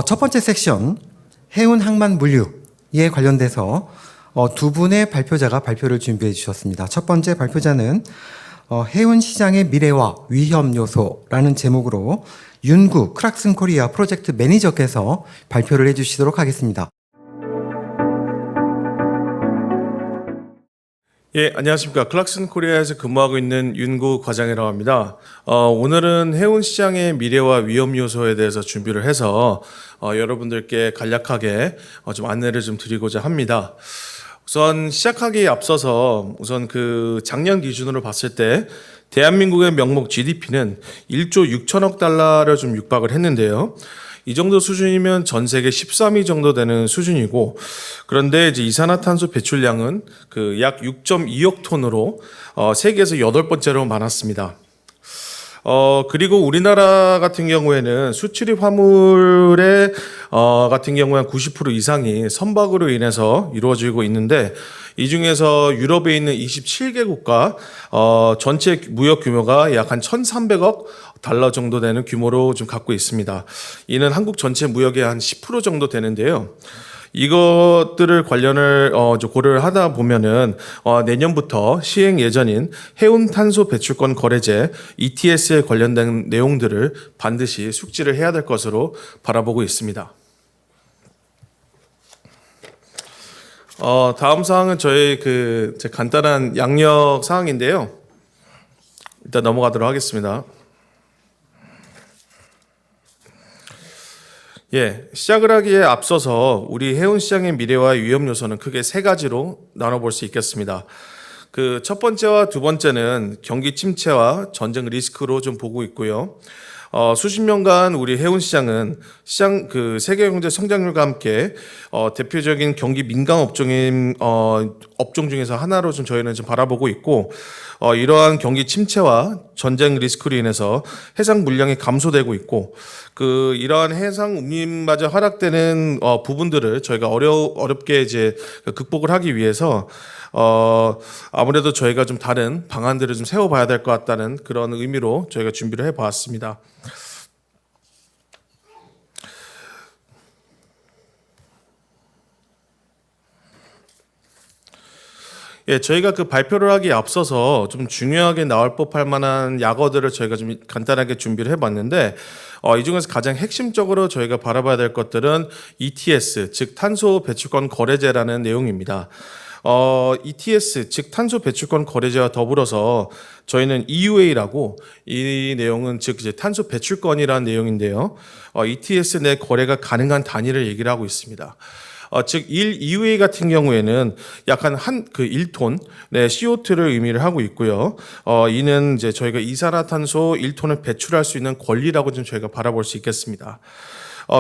첫 번째 섹션 해운 항만 물류에 관련돼서 두 분의 발표자가 발표를 준비해 주셨습니다. 첫 번째 발표자는 해운 시장의 미래와 위험 요소라는 제목으로 윤구 크락슨 코리아 프로젝트 매니저께서 발표를 해주시도록 하겠습니다. 예, 안녕하십니까. 클락슨 코리아에서 근무하고 있는 윤구 과장이라고 합니다. 오늘은 해운 시장의 미래와 위험 요소에 대해서 준비를 해서 여러분들께 간략하게 좀 안내를 좀 드리고자 합니다. 우선 시작하기에 앞서서 우선 그 작년 기준으로 봤을 때 대한민국의 명목 GDP는 1조 6천억 달러를 좀 육박을 했는데요. 이 정도 수준이면 전 세계 13위 정도 되는 수준이고, 그런데 이제 이산화탄소 배출량은 그 약 6.2억 톤으로 세계에서 8번째로 많았습니다. 그리고 우리나라 같은 경우에는 수출입 화물의 같은 경우에 90% 이상이 선박으로 인해서 이루어지고 있는데, 이 중에서 유럽에 있는 27개국과 전체 무역 규모가 약 한 1,300억 달러 정도 되는 규모로 좀 갖고 있습니다. 이는 한국 전체 무역의 한 10% 정도 되는데요. 이것들을 관련을 고려를 하다 보면은 내년부터 시행 예정인 해운 탄소 배출권 거래제 ETS에 관련된 내용들을 반드시 숙지를 해야 될 것으로 바라보고 있습니다. 다음 사항은 저희 제 간단한 양력 사항인데요. 일단 넘어가도록 하겠습니다. 예, 시작을 하기에 앞서서 우리 해운 시장의 미래와 위험 요소는 크게 세 가지로 나눠볼 수 있겠습니다. 그 첫 번째와 두 번째는 경기 침체와 전쟁 리스크로 좀 보고 있고요. 수십 년간 우리 해운 시장은 세계 경제 성장률과 함께 대표적인 경기 민감 업종인 업종 중에서 하나로 좀 저희는 좀 바라보고 있고, 이러한 경기 침체와 전쟁 리스크로 인해서 해상 물량이 감소되고 있고, 이러한 해상 운임마저 하락되는 부분들을 저희가 어렵게 이제 극복을 하기 위해서 아무래도 저희가 좀 다른 방안들을 좀 세워봐야 될 것 같다는 그런 의미로 저희가 준비를 해보았습니다. 예, 저희가 그 발표를 하기에 앞서서 좀 중요하게 나올 법할 만한 약어들을 저희가 좀 간단하게 준비를 해봤는데, 이 중에서 가장 핵심적으로 저희가 바라봐야 될 것들은 ETS, 즉 탄소 배출권 거래제라는 내용입니다. ETS, 즉 탄소 배출권 거래제와 더불어서 저희는 EUA라고, 이 내용은 즉 이제 탄소 배출권이라는 내용인데요. ETS 내 거래가 가능한 단위를 얘기를 하고 있습니다. 즉 1EUA 같은 경우에는 약 한 1톤 CO2를 의미를 하고 있고요. 이는 이제 저희가 이산화탄소 1톤을 배출할 수 있는 권리라고 좀 저희가 바라볼 수 있겠습니다.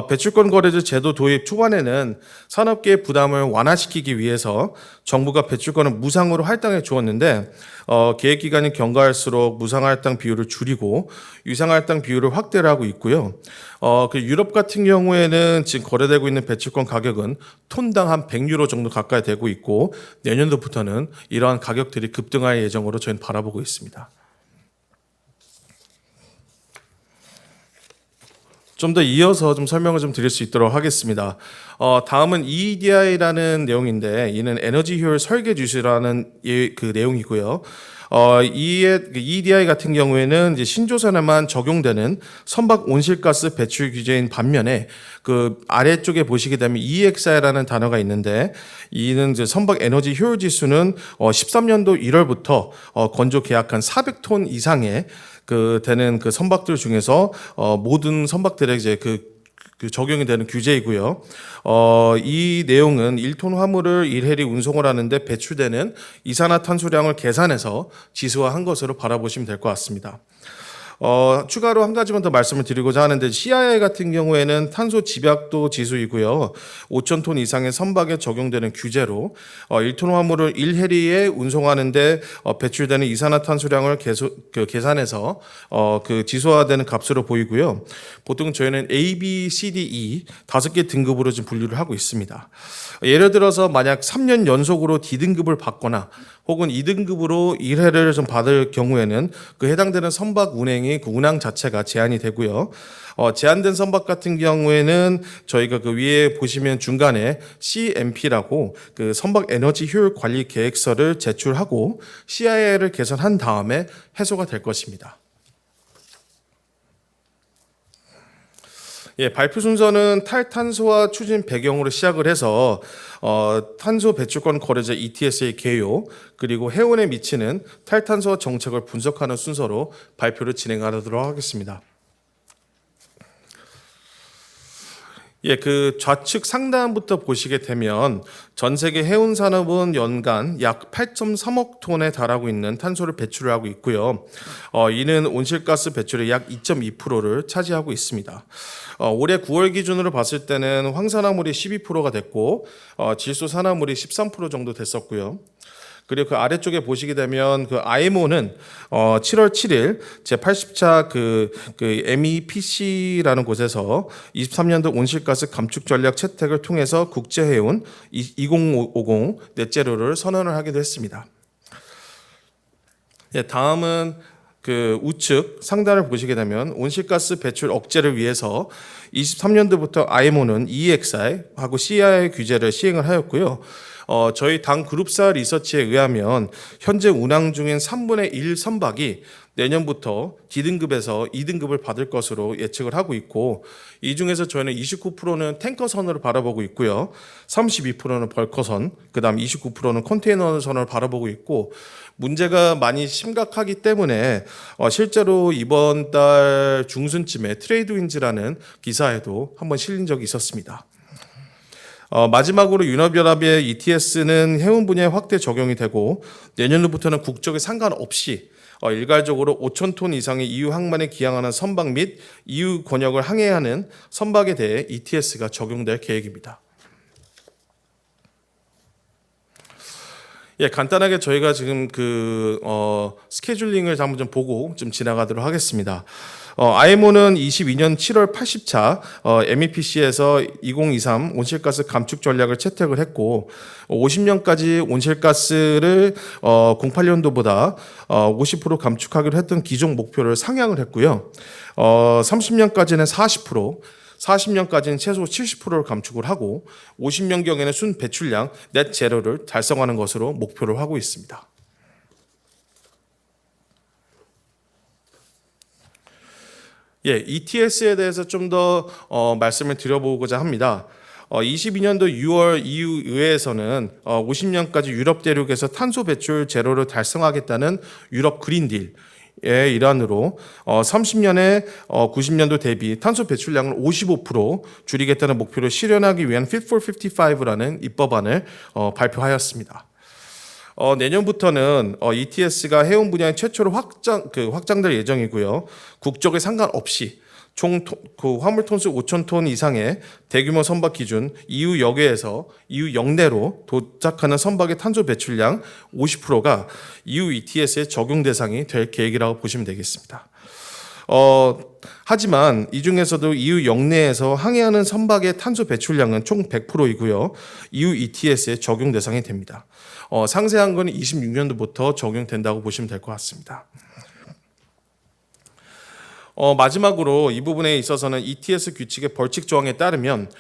배출권 거래제 제도 도입 초반에는 산업계의 부담을 완화시키기 위해서 정부가 배출권을 무상으로 할당해 주었는데, 계획 기간이 경과할수록 무상 할당 비율을 줄이고 유상 할당 비율을 확대를 하고 있고요. 유럽 같은 경우에는 지금 거래되고 있는 배출권 가격은 톤당 한 100유로 정도 가까이 되고 있고, 내년도부터는 이러한 가격들이 급등할 예정으로 저희는 바라보고 있습니다. 좀 더 이어서 좀 설명을 좀 드릴 수 있도록 하겠습니다. 다음은 EEDI라는 내용인데, 이는 에너지 효율 설계 지수라는 그 내용이고요. EEDI 같은 경우에는 이제 신조선에만 적용되는 선박 온실가스 배출 규제인 반면에, 그 아래쪽에 보시게 되면 EEXI라는 단어가 있는데, 이는 이제 선박 에너지 효율 지수는 13년도 1월부터 건조 계약한 400톤 이상의 되는 그 선박들 중에서 모든 선박들에 이제 그 적용이 되는 규제이고요. 이 내용은 1톤 화물을 1해리 운송을 하는데 배출되는 이산화탄소량을 계산해서 지수화한 것으로 바라보시면 될 것 같습니다. 추가로 한 가지만 더 말씀을 드리고자 하는데, CII 같은 경우에는 탄소 집약도 지수이고요. 5,000톤 이상의 선박에 적용되는 규제로 1톤 화물을 1해리에 운송하는데 배출되는 이산화탄소량을 계산해서 그 지수화되는 값으로 보이고요. 보통 저희는 A, B, C, D, E 5개 등급으로 좀 분류를 하고 있습니다. 예를 들어서 만약 3년 연속으로 D등급을 받거나 혹은 2등급으로 1회를 좀 받을 경우에는 그 해당되는 선박 운행이 운항이 그 운항 자체가 제한이 되고요. 제한된 선박 같은 경우에는 저희가 그 위에 보시면 중간에 CMP라고 그 선박 에너지 효율 관리 계획서를 제출하고 CII를 개선한 다음에 해소가 될 것입니다. 예, 발표 순서는 탈탄소화 추진 배경으로 시작을 해서 탄소 배출권 거래제 ETS의 개요, 그리고 해운에 미치는 탈탄소 정책을 분석하는 순서로 발표를 진행하도록 하겠습니다. 예, 그 좌측 상단부터 보시게 되면 전 세계 해운 산업은 연간 약 8.3억 톤에 달하고 있는 탄소를 배출을 하고 있고요. 이는 온실가스 배출의 약 2.2%를 차지하고 있습니다. 올해 9월 기준으로 봤을 때는 황산화물이 12%가 됐고 질소산화물이 13% 정도 됐었고요. 그리고 그 아래쪽에 보시게 되면 그 IMO는 7월 7일 제80차 그 MEPC라는 곳에서 23년도 온실가스 감축 전략 채택을 통해서 국제해운 2050 넷제로를 선언을 하기도 했습니다. 예, 다음은 그 우측 상단을 보시게 되면 온실가스 배출 억제를 위해서 23년도부터 IMO는 EEXI하고 CII 규제를 시행을 하였고요. 저희 당 그룹사 리서치에 의하면 현재 운항 중인 3분의 1 선박이 내년부터 D등급에서 2등급을 받을 것으로 예측을 하고 있고, 이 중에서 저희는 29%는 탱커선으로 바라보고 있고요. 32%는 벌커선, 그 다음 29%는 컨테이너선을 바라보고 있고, 문제가 많이 심각하기 때문에 실제로 이번 달 중순쯤에 트레이드윈즈라는 기사에도 한번 실린 적이 있었습니다. 마지막으로 유럽연합의 ETS는 해운 분야에 확대 적용이 되고 내년도부터는 국적에 상관없이 일괄적으로 5,000톤 이상의 EU 항만에 기항하는 선박 및 EU 권역을 항해하는 선박에 대해 ETS가 적용될 계획입니다. 예, 간단하게 저희가 지금 그 스케줄링을 한번 좀 보고 좀 지나가도록 하겠습니다. IMO는 22년 7월 80차 MEPC에서 2023 온실가스 감축 전략을 채택을 했고 50년까지 온실가스를 08년도보다 50% 감축하기로 했던 기존 목표를 상향을 했고요. 30년까지는 40%, 40년까지는 최소 70%를 감축을 하고 50년경에는 순 배출량 넷 제로를 달성하는 것으로 목표를 하고 있습니다. 예, ETS에 대해서 좀 더 말씀을 드려보고자 합니다. 22년도 6월 EU 의회에서는 50년까지 유럽 대륙에서 탄소 배출 제로를 달성하겠다는 유럽 그린딜 의 일환으로 30년에 90년도 대비 탄소 배출량을 55% 줄이겠다는 목표를 실현하기 위한 Fit for 55라는 입법안을 발표하였습니다. 내년부터는 ETS가 해운 분야의 최초로 확장될 예정이고요. 국적에 상관없이 총 화물 톤수 5,000톤 이상의 대규모 선박 기준 EU 역외에서 EU 역내로 도착하는 선박의 탄소 배출량 50%가 EU ETS의 적용 대상이 될 계획이라고 보시면 되겠습니다. 하지만 이 중에서도 EU 역내에서 항해하는 선박의 탄소 배출량은 총 100%이고요. EU ETS의 적용 대상이 됩니다. 상세한 건 26년도부터 적용된다고 보시면 될 것 같습니다. 마지막으로 이 부분에 있어서는 ETS 규칙의 벌칙 조항에 따르면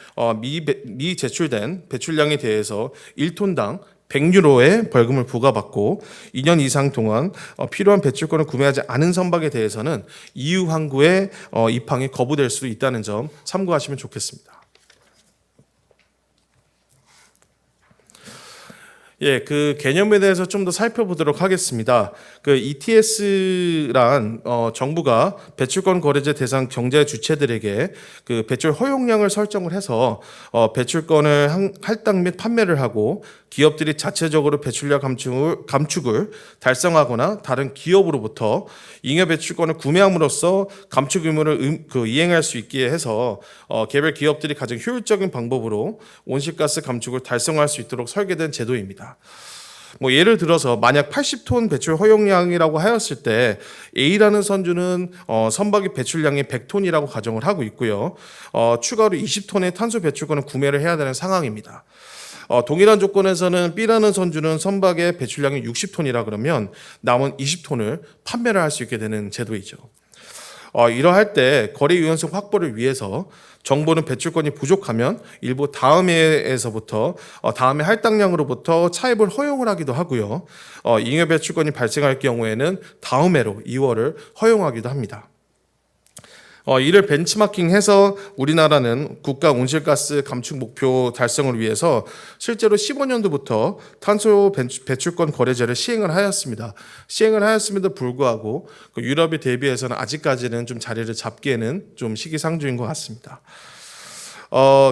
미 제출된 배출량에 대해서 1톤당 100유로의 벌금을 부과받고 2년 이상 동안 필요한 배출권을 구매하지 않은 선박에 대해서는 EU 항구의 입항이 거부될 수도 있다는 점 참고하시면 좋겠습니다. 예, 그 개념에 대해서 좀 더 살펴보도록 하겠습니다. 그 ETS란 정부가 배출권 거래제 대상 경제 주체들에게 그 배출 허용량을 설정을 해서 배출권을 할당 및 판매를 하고 기업들이 자체적으로 배출량 감축을 달성하거나 다른 기업으로부터 잉여 배출권을 구매함으로써 감축 의무를 이행할 수 있게 해서 개별 기업들이 가장 효율적인 방법으로 온실가스 감축을 달성할 수 있도록 설계된 제도입니다. 뭐 예를 들어서 만약 80톤 배출 허용량이라고 하였을 때 A라는 선주는 선박의 배출량이 100톤이라고 가정을 하고 있고요. 추가로 20톤의 탄소 배출권을 구매를 해야 되는 상황입니다. 동일한 조건에서는 B라는 선주는 선박의 배출량이 60톤이라 그러면 남은 20톤을 판매를 할 수 있게 되는 제도이죠. 이러할 때 거래 유연성 확보를 위해서 정부는 배출권이 부족하면 일부 다음 해에서부터 다음 해 할당량으로부터 차입을 허용을 하기도 하고요. 잉여 배출권이 발생할 경우에는 다음 해로 2월을 허용하기도 합니다. 이를 벤치마킹해서 우리나라는 국가 온실가스 감축 목표 달성을 위해서 실제로 15년도부터 탄소 배출권 거래제를 시행을 하였습니다. 시행을 하였음에도 불구하고 유럽에 대비해서는 아직까지는 좀 자리를 잡기에는 좀 시기상조인 것 같습니다.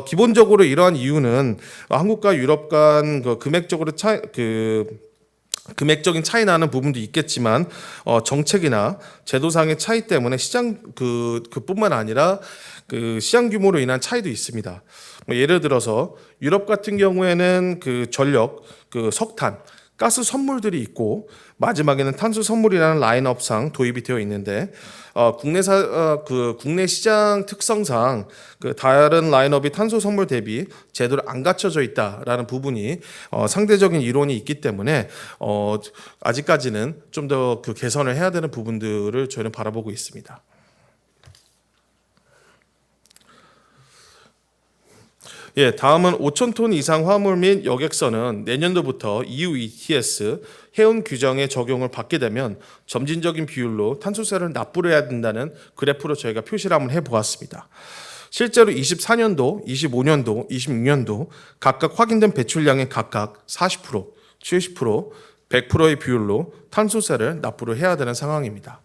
기본적으로 이러한 이유는 한국과 유럽 간 금액적인 차이 나는 부분도 있겠지만 정책이나 제도상의 차이 때문에 시장 그뿐만 아니라 그 시장 규모로 인한 차이도 있습니다. 예를 들어서 유럽 같은 경우에는 그 전력, 그 석탄, 가스 선물들이 있고 마지막에는 탄소 선물이라는 라인업상 도입이 되어 있는데 국내 시장 특성상 그 다른 라인업이 탄소 선물 대비 제대로 안 갖춰져 있다라는 부분이 상대적인 이론이 있기 때문에 아직까지는 좀 더 그 개선을 해야 되는 부분들을 저희는 바라보고 있습니다. 다음은 5,000톤 이상 화물 및 여객선은 내년도부터 EU ETS 해운 규정의 적용을 받게 되면 점진적인 비율로 탄소세를 납부를 해야 된다는 그래프로 저희가 표시를 한번 해보았습니다. 실제로 24년도, 25년도, 26년도 각각 확인된 배출량의 각각 40%, 70%, 100%의 비율로 탄소세를 납부를 해야 되는 상황입니다.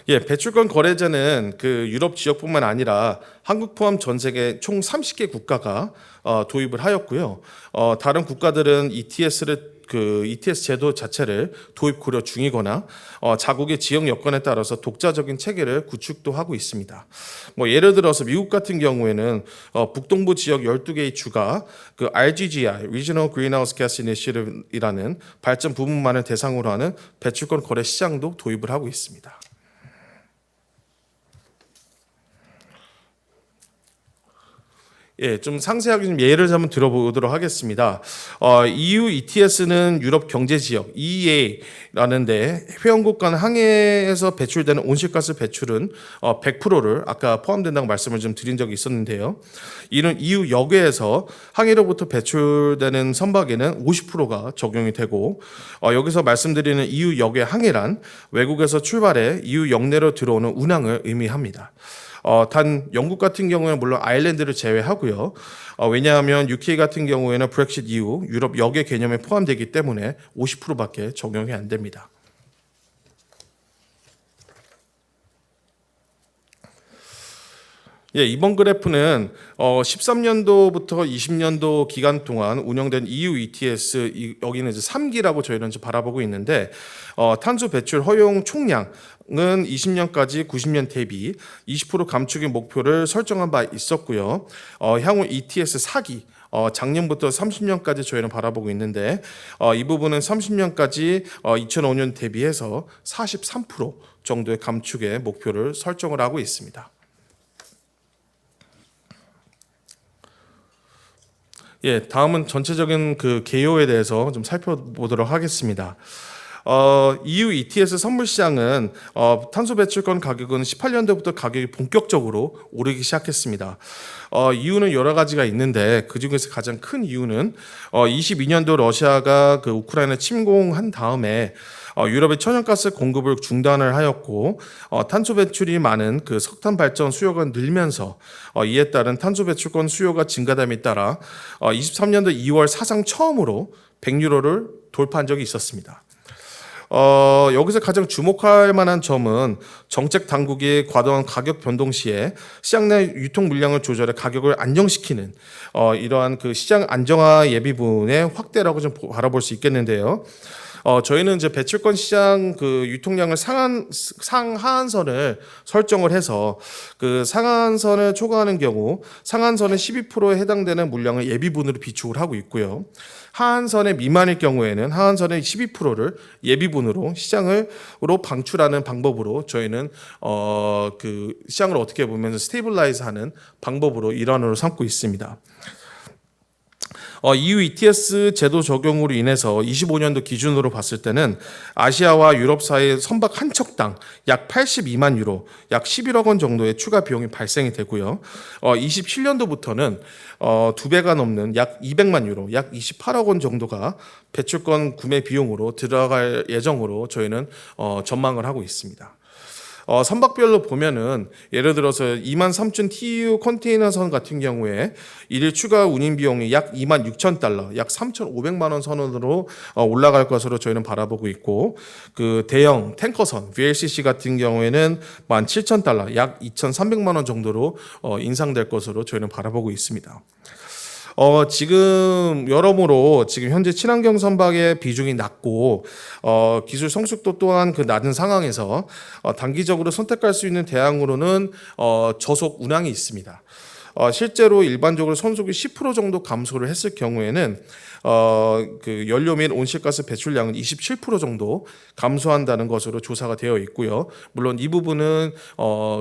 배출권 거래제는 그 유럽 지역뿐만 아니라 한국 포함 전 세계 총 30개 국가가 도입을 하였고요. 다른 국가들은 ETS 제도 자체를 도입 고려 중이거나 자국의 지역 여건에 따라서 독자적인 체계를 구축도 하고 있습니다. 예를 들어서 미국 같은 경우에는 북동부 지역 12개의 주가 그 RGGI (Regional Greenhouse Gas Initiative이라는 발전 부문만을 대상으로 하는 배출권 거래 시장도 도입을 하고 있습니다. 좀 상세하게 좀 예를 한번 들어보도록 하겠습니다. EU ETS는 유럽 경제 지역 EEA라는데 회원국 간 항해에서 배출되는 온실가스 배출은 100%를 아까 포함된다고 말씀을 좀 드린 적이 있었는데요. 이는 EU 역외에서 항해로부터 배출되는 선박에는 50%가 적용이 되고 여기서 말씀드리는 EU 역외 항해란 외국에서 출발해 EU 역내로 들어오는 운항을 의미합니다. 단 영국 같은 경우에는 물론 아일랜드를 제외하고요. 왜냐하면 UK 같은 경우에는 브렉시트 이후 유럽 역의 개념에 포함되기 때문에 50%밖에 적용이 안 됩니다. 이번 그래프는 13년도부터 20년도 기간 동안 운영된 EU ETS 여기는 이제 3기라고 저희는 이제 바라보고 있는데 탄소 배출 허용 총량은 20년까지 90년 대비 20% 감축의 목표를 설정한 바 있었고요. 향후 ETS 4기 작년부터 30년까지 저희는 바라보고 있는데 이 부분은 30년까지 2005년 대비해서 43% 정도의 감축의 목표를 설정을 하고 있습니다. 다음은 전체적인 그 개요에 대해서 좀 살펴보도록 하겠습니다. EU ETS 선물 시장은 탄소 배출권 가격은 18년도부터 가격이 본격적으로 오르기 시작했습니다. 이유는 여러 가지가 있는데 그 중에서 가장 큰 이유는 22년도 러시아가 그 우크라이나 침공한 다음에 유럽의 천연가스 공급을 중단을 하였고 탄소 배출이 많은 그 석탄 발전 수요가 늘면서 이에 따른 탄소 배출권 수요가 증가됨에 따라 23년도 2월 사상 처음으로 100유로를 돌파한 적이 있었습니다. 여기서 가장 주목할 만한 점은 정책 당국이 과도한 가격 변동 시에 시장 내 유통 물량을 조절해 가격을 안정시키는 이러한 그 시장 안정화 예비분의 확대라고 좀 바라볼 수 있겠는데요. 저희는 이제 배출권 시장 그 유통량을 상하한선을 설정을 해서 그 상한선을 초과하는 경우 상한선의 12%에 해당되는 물량을 예비분으로 비축을 하고 있고요. 하한선의 미만일 경우에는 하한선의 12%를 예비분으로 시장으로 방출하는 방법으로 저희는 그 시장을 어떻게 보면 스테이블라이즈하는 방법으로 일환으로 삼고 있습니다. EU ETS 제도 적용으로 인해서 25년도 기준으로 봤을 때는 아시아와 유럽 사이 선박 한 척당 약 82만 유로, 약 11억 원 정도의 추가 비용이 발생이 되고요. 27년도부터는 2배가 넘는 약 200만 유로, 약 28억 원 정도가 배출권 구매 비용으로 들어갈 예정으로 저희는 전망을 하고 있습니다. 선박별로 보면은 예를 들어서 23,000 TEU 컨테이너선 같은 경우에 일일 추가 운임 비용이 약 26,000달러, 약 3,500만 원 선으로 올라갈 것으로 저희는 바라보고 있고, 그 대형 탱커선 VLCC 같은 경우에는 17,000달러, 약 2,300만 원 정도로 인상될 것으로 저희는 바라보고 있습니다. 지금 여러모로 지금 현재 친환경 선박의 비중이 낮고 기술 성숙도 또한 그 낮은 상황에서 단기적으로 선택할 수 있는 대항으로는 저속 운항이 있습니다. 실제로 일반적으로 선속이 10% 정도 감소를 했을 경우에는 그 연료 및 온실가스 배출량은 27% 정도 감소한다는 것으로 조사가 되어 있고요. 물론 이 부분은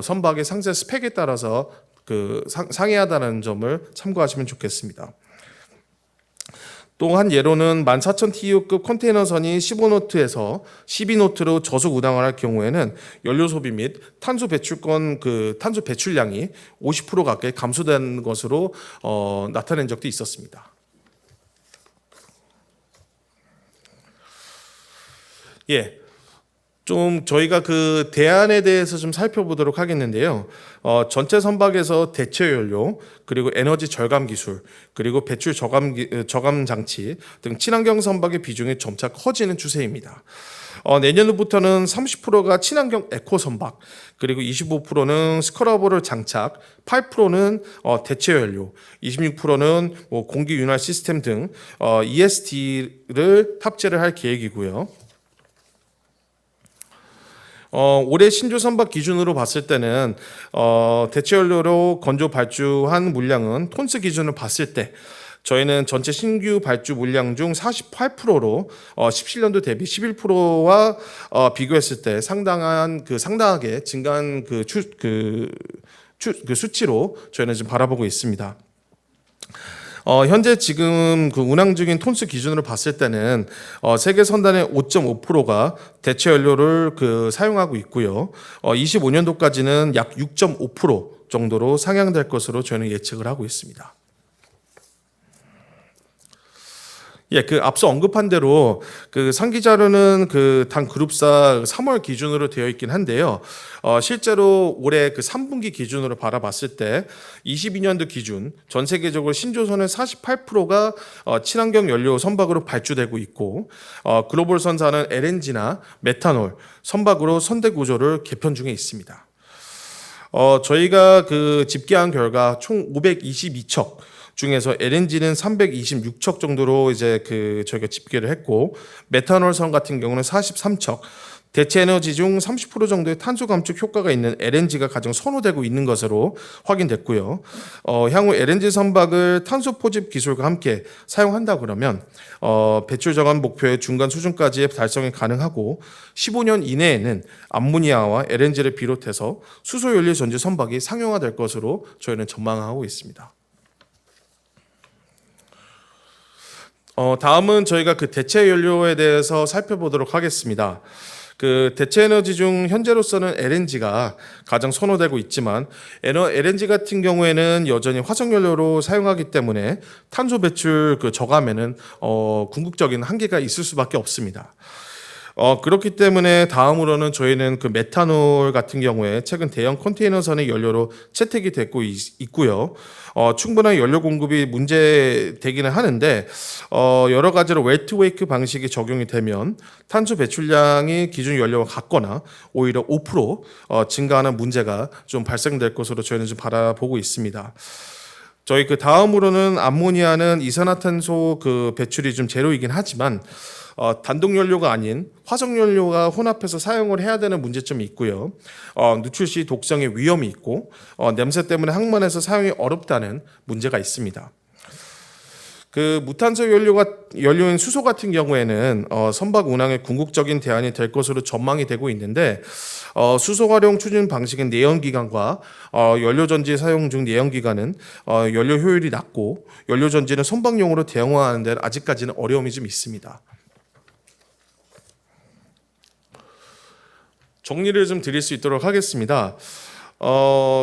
선박의 상세 스펙에 따라서 그 상이하다는 점을 참고하시면 좋겠습니다. 또 한 예로는 14,000 TEU급 컨테이너선이 15노트에서 12노트로 저속 운항을 할 경우에는 연료 소비 및 탄소 배출권 그 탄소 배출량이 50% 가까이 감소된 것으로 나타낸 적도 있었습니다. 예. 좀 저희가 그 대안에 대해서 좀 살펴보도록 하겠는데요. 전체 선박에서 대체 연료, 그리고 에너지 절감 기술, 그리고 배출 저감 장치 등 친환경 선박의 비중이 점차 커지는 추세입니다. 내년도부터는 30%가 친환경 에코 선박, 그리고 25%는 스크러버를 장착, 8%는 대체 연료, 26%는 뭐 공기 윤활 시스템 등 ESD를 탑재를 할 계획이고요. 올해 신조 선박 기준으로 봤을 때는 대체 연료로 건조 발주한 물량은 톤스 기준으로 봤을 때 저희는 전체 신규 발주 물량 중 48%로 17년도 대비 11%와 비교했을 때 상당하게 증가한 그 수치로 저희는 지금 바라보고 있습니다. 현재 지금 그 운항 중인 톤수 기준으로 봤을 때는 세계 선단의 5.5%가 대체 연료를 그 사용하고 있고요. 25년도까지는 약 6.5% 정도로 상향될 것으로 저희는 예측을 하고 있습니다. 예, 그 앞서 언급한 대로 그 상기 자료는 그 당 그룹사 3월 기준으로 되어 있긴 한데요. 실제로 올해 그 3분기 기준으로 바라봤을 때 22년도 기준 전 세계적으로 신조선의 48%가 친환경 연료 선박으로 발주되고 있고 글로벌 선사는 LNG나 메탄올 선박으로 선대 구조를 개편 중에 있습니다. 저희가 그 집계한 결과 총 522척 중에서 LNG는 326척 정도로 이제 그 저희가 집계를 했고 메탄올선 같은 경우는 43척, 대체 에너지 중 30% 정도의 탄소 감축 효과가 있는 LNG가 가장 선호되고 있는 것으로 확인됐고요. 향후 LNG 선박을 탄소 포집 기술과 함께 사용한다 그러면 배출 저감 목표의 중간 수준까지의 달성이 가능하고 15년 이내에는 암모니아와 LNG를 비롯해서 수소 연료 전지 선박이 상용화될 것으로 저희는 전망하고 있습니다. 다음은 저희가 그 대체 연료에 대해서 살펴보도록 하겠습니다. 그 대체 에너지 중 현재로서는 LNG가 가장 선호되고 있지만 LNG 같은 경우에는 여전히 화석 연료로 사용하기 때문에 탄소 배출 그 저감에는 궁극적인 한계가 있을 수밖에 없습니다. 그렇기 때문에 다음으로는 저희는 그 메탄올 같은 경우에 최근 대형 컨테이너선의 연료로 채택이 되고 있고요. 충분한 연료 공급이 문제되기는 하는데 여러 가지로 웰트-웨이크 방식이 적용이 되면 탄소 배출량이 기준 연료와 같거나 오히려 5% 증가하는 문제가 좀 발생될 것으로 저희는 좀 바라보고 있습니다. 저희 그 다음으로는 암모니아는 이산화탄소 그 배출이 좀 제로이긴 하지만 단독 연료가 아닌 화석 연료가 혼합해서 사용을 해야 되는 문제점이 있고요. 누출 시 독성의 위험이 있고 냄새 때문에 항만에서 사용이 어렵다는 문제가 있습니다. 그 무탄소 연료인 수소 같은 경우에는 선박 운항의 궁극적인 대안이 될 것으로 전망이 되고 있는데 수소 활용 추진 방식인 내연기관과 연료 전지 사용 중 내연기관은 연료 효율이 낮고 연료 전지는 선박용으로 대형화하는 데는 아직까지는 어려움이 좀 있습니다. 정리를 좀 드릴 수 있도록 하겠습니다.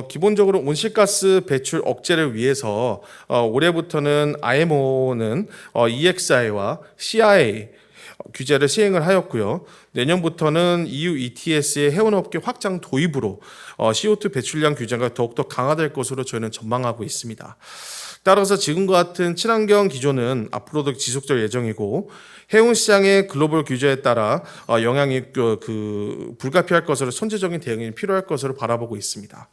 기본적으로 온실가스 배출 억제를 위해서 올해부터는 IMO는 EXI와 CIA 규제를 시행을 하였고요. 내년부터는 EU ETS의 해운업계 확장 도입으로 CO2 배출량 규제가 더욱더 강화될 것으로 저희는 전망하고 있습니다. 따라서 지금과 같은 친환경 기조는 앞으로도 지속될 예정이고 해운 시장의 글로벌 규제에 따라 영향이 불가피할 것으로 선제적인 대응이 필요할 것으로 바라보고 있습니다.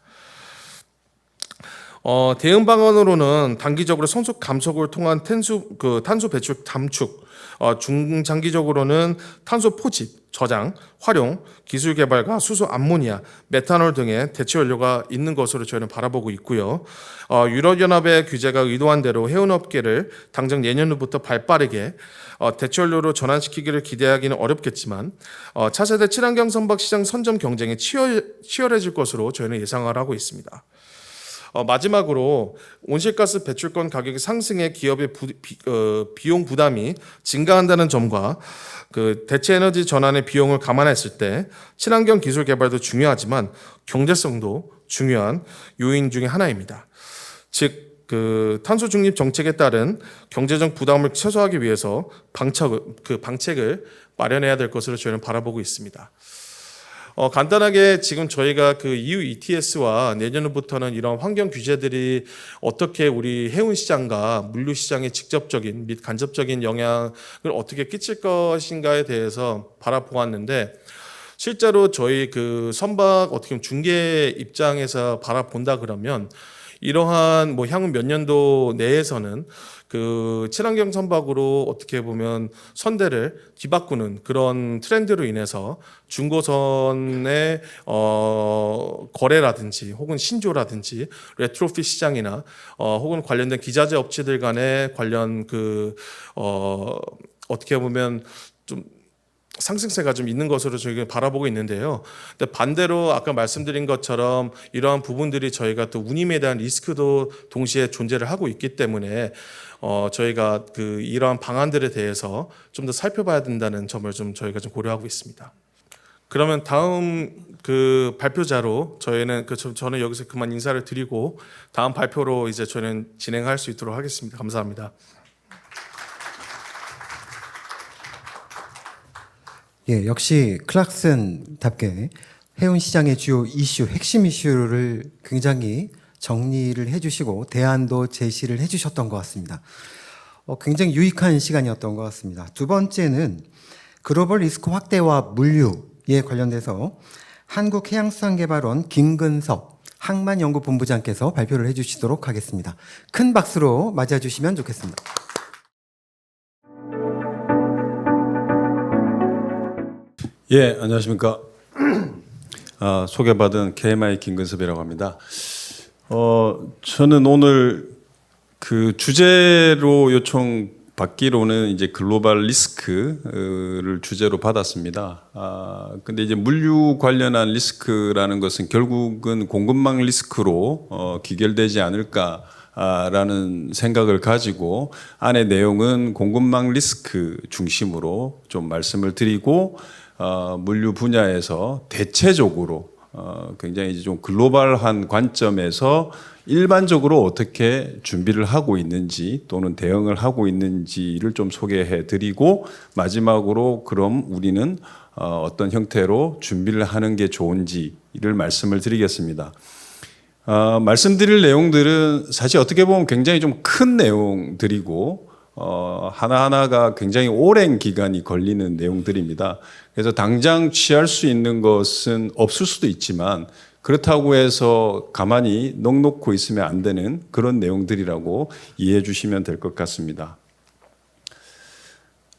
대응 방안으로는 단기적으로 성숙 감속을 통한 탄소 배출 감축, 중장기적으로는 탄소 포집, 저장, 활용, 기술 개발과 수소 암모니아, 메탄올 등의 대체 연료가 있는 것으로 저희는 바라보고 있고요. 유럽연합의 규제가 의도한 대로 해운업계를 당장 내년부터 발빠르게 대체 연료로 전환시키기를 기대하기는 어렵겠지만 차세대 친환경 선박 시장 선점 경쟁이 치열해질 것으로 저희는 예상을 하고 있습니다. 마지막으로 온실가스 배출권 가격이 상승해 기업의 비용 부담이 증가한다는 점과 그 대체 에너지 전환의 비용을 감안했을 때 친환경 기술 개발도 중요하지만 경제성도 중요한 요인 중에 하나입니다. 즉 그 탄소 중립 정책에 따른 경제적 부담을 최소화하기 위해서 방책을 마련해야 될 것으로 저희는 바라보고 있습니다. 간단하게 지금 저희가 그 EU ETS와 내년부터는 이런 환경 규제들이 어떻게 우리 해운 시장과 물류 시장에 직접적인 및 간접적인 영향을 어떻게 끼칠 것인가에 대해서 바라보았는데 실제로 저희 그 선박 어떻게 보면 중개 입장에서 바라본다 그러면 이러한 뭐 향후 몇 년도 내에서는 그 친환경 선박으로 어떻게 보면 선대를 뒤바꾸는 그런 트렌드로 인해서 중고선의 거래라든지 혹은 신조라든지 레트로핏 시장이나 혹은 관련된 기자재 업체들 간의 관련 어떻게 보면 좀 상승세가 좀 있는 것으로 저희가 바라보고 있는데요. 근데 반대로 아까 말씀드린 것처럼 이러한 부분들이 저희가 또 운임에 대한 리스크도 동시에 존재를 하고 있기 때문에 저희가 이러한 방안들에 대해서 좀 더 살펴봐야 된다는 점을 좀 저희가 좀 고려하고 있습니다. 그러면 다음 그 발표자로 저는 여기서 그만 인사를 드리고 다음 발표로 이제 저는 진행할 수 있도록 하겠습니다. 감사합니다. 예, 역시 클락슨답게 해운 시장의 주요 이슈, 핵심 이슈를 굉장히 정리를 해주시고 대안도 제시를 해주셨던 것 같습니다. 굉장히 유익한 시간이었던 것 같습니다. 두 번째는 글로벌 리스크 확대와 물류에 관련돼서 한국해양수산개발원 김근섭 항만연구본부장께서 발표를 해주시도록 하겠습니다. 큰 박수로 맞이해 주시면 좋겠습니다. 예, 안녕하십니까. 소개받은 KMI 김근섭이라고 합니다. 저는 오늘 그 주제로 요청받기로는 이제 글로벌 리스크를 주제로 받았습니다. 근데 이제 물류 관련한 리스크라는 것은 결국은 공급망 리스크로 귀결되지 않을까. 라는 생각을 가지고 안의 내용은 공급망 리스크 중심으로 좀 말씀을 드리고 물류 분야에서 대체적으로 굉장히 이제 좀 글로벌한 관점에서 일반적으로 어떻게 준비를 하고 있는지 또는 대응을 하고 있는지를 좀 소개해 드리고 마지막으로 그럼 우리는 어떤 형태로 준비를 하는 게 좋은지를 말씀을 드리겠습니다. 말씀드릴 내용들은 사실 어떻게 보면 굉장히 좀 큰 내용들이고 하나하나가 굉장히 오랜 기간이 걸리는 내용들입니다. 그래서 당장 취할 수 있는 것은 없을 수도 있지만 그렇다고 해서 가만히 넋놓고 있으면 안 되는 그런 내용들이라고 이해해 주시면 될 것 같습니다.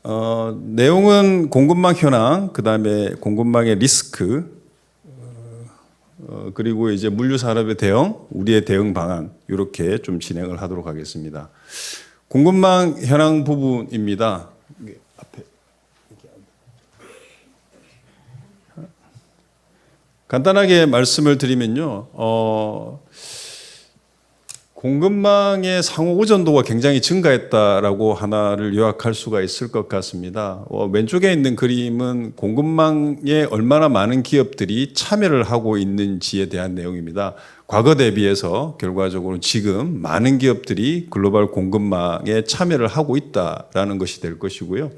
내용은 공급망 현황, 그 다음에 공급망의 리스크, 그리고 이제 물류 산업의 대응, 우리의 대응 방안 이렇게 좀 진행을 하도록 하겠습니다. 공급망 현황 부분입니다. 이게 앞에 간단하게 말씀을 드리면요, 공급망의 상호 의존도가 굉장히 증가했다라고 하나를 요약할 수가 있을 것 같습니다. 왼쪽에 있는 그림은 공급망에 얼마나 많은 기업들이 참여를 하고 있는지에 대한 내용입니다. 과거 대비해서 결과적으로 지금 많은 기업들이 글로벌 공급망에 참여를 하고 있다라는 것이 될 것이고요.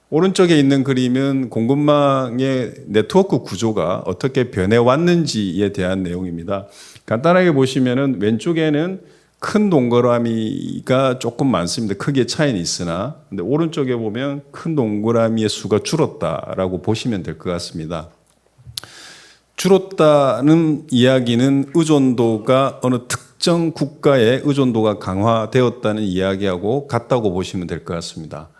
오른쪽에 있는 그림은 공급망의 네트워크 구조가 어떻게 변해왔는지에 대한 내용입니다. 간단하게 보시면은 왼쪽에는 큰 동그라미가 조금 많습니다. 크기의 차이는 있으나, 근데 오른쪽에 보면 큰 동그라미의 수가 줄었다라고 보시면 될 것 같습니다. 줄었다는 이야기는 의존도가 어느 특정 국가의 의존도가 강화되었다는 이야기하고 같다고 보시면 될 것 같습니다.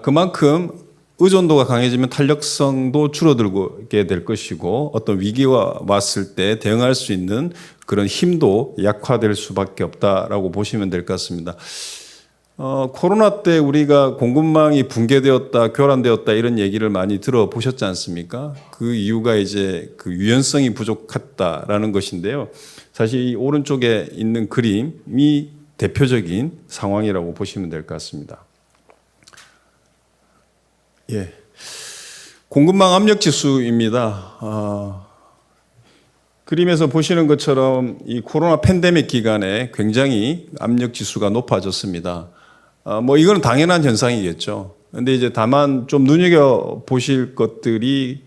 그만큼 의존도가 강해지면 탄력성도 줄어들게 될 것이고 어떤 위기가 왔을 때 대응할 수 있는 그런 힘도 약화될 수밖에 없다라고 보시면 될 것 같습니다. 코로나 때 우리가 공급망이 붕괴되었다, 교란되었다 이런 얘기를 많이 들어보셨지 않습니까? 그 이유가 이제 그 유연성이 부족했다라는 것인데요. 사실 이 오른쪽에 있는 그림이 대표적인 상황이라고 보시면 될 것 같습니다. 예. 공급망 압력 지수입니다. 그림에서 보시는 것처럼 이 코로나 팬데믹 기간에 굉장히 압력 지수가 높아졌습니다. 이거는 당연한 현상이겠죠. 근데 이제 다만 좀 눈여겨 보실 것들이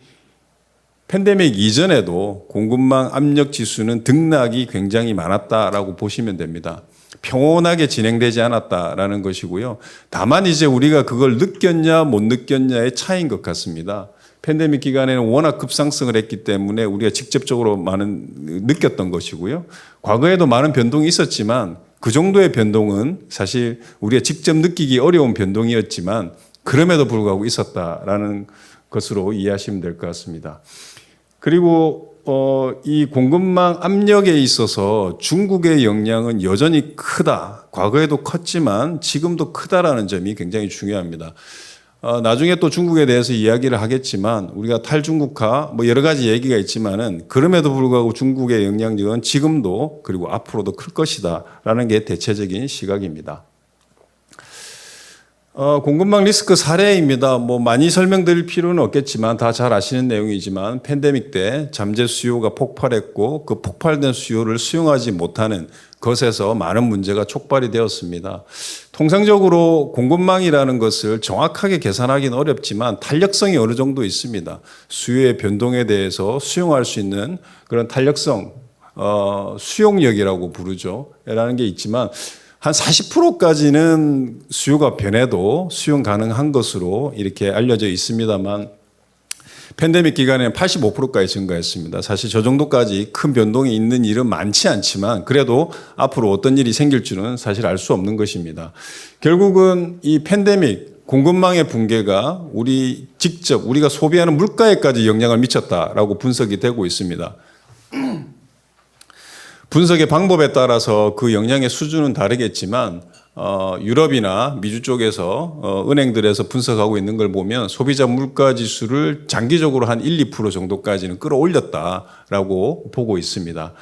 팬데믹 이전에도 공급망 압력 지수는 등락이 굉장히 많았다라고 보시면 됩니다. 평온하게 진행되지 않았다라는 것이고요. 다만 이제 우리가 그걸 느꼈냐 못 느꼈냐의 차이인 것 같습니다. 팬데믹 기간에는 워낙 급상승을 했기 때문에 우리가 직접적으로 많은 느꼈던 것이고요. 과거에도 많은 변동이 있었지만 그 정도의 변동은 사실 우리가 직접 느끼기 어려운 변동이었지만 그럼에도 불구하고 있었다라는 것으로 이해하시면 될 것 같습니다. 그리고 이 공급망 압력에 있어서 중국의 영향은 여전히 크다. 과거에도 컸지만 지금도 크다라는 점이 굉장히 중요합니다. 나중에 또 중국에 대해서 이야기를 하겠지만 우리가 탈중국화 여러 가지 얘기가 있지만은 그럼에도 불구하고 중국의 영향력은 지금도 그리고 앞으로도 클 것이다라는 게 대체적인 시각입니다. 공급망 리스크 사례입니다. 많이 설명드릴 필요는 없겠지만 다 잘 아시는 내용이지만 팬데믹 때 잠재 수요가 폭발했고 그 폭발된 수요를 수용하지 못하는 것에서 많은 문제가 촉발이 되었습니다. 통상적으로 공급망이라는 것을 정확하게 계산하기는 어렵지만 탄력성이 어느 정도 있습니다. 수요의 변동에 대해서 수용할 수 있는 그런 탄력성, 수용력이라고 부르죠. 라는 게 있지만 한 40%까지는 수요가 변해도 수용 가능한 것으로 이렇게 알려져 있습니다만 팬데믹 기간에는 85%까지 증가했습니다. 사실 저 정도까지 큰 변동이 있는 일은 많지 않지만 그래도 앞으로 어떤 일이 생길 줄은 사실 알 수 없는 것입니다. 결국은 이 팬데믹 공급망의 붕괴가 우리가 소비하는 물가에까지 영향을 미쳤다라고 분석이 되고 있습니다. 분석의 방법에 따라서 그 영향의 수준은 다르겠지만 유럽이나 미주 쪽에서 은행들에서 분석하고 있는 걸 보면 소비자 물가 지수를 장기적으로 한 1, 2% 정도까지는 끌어올렸다라고 보고 있습니다.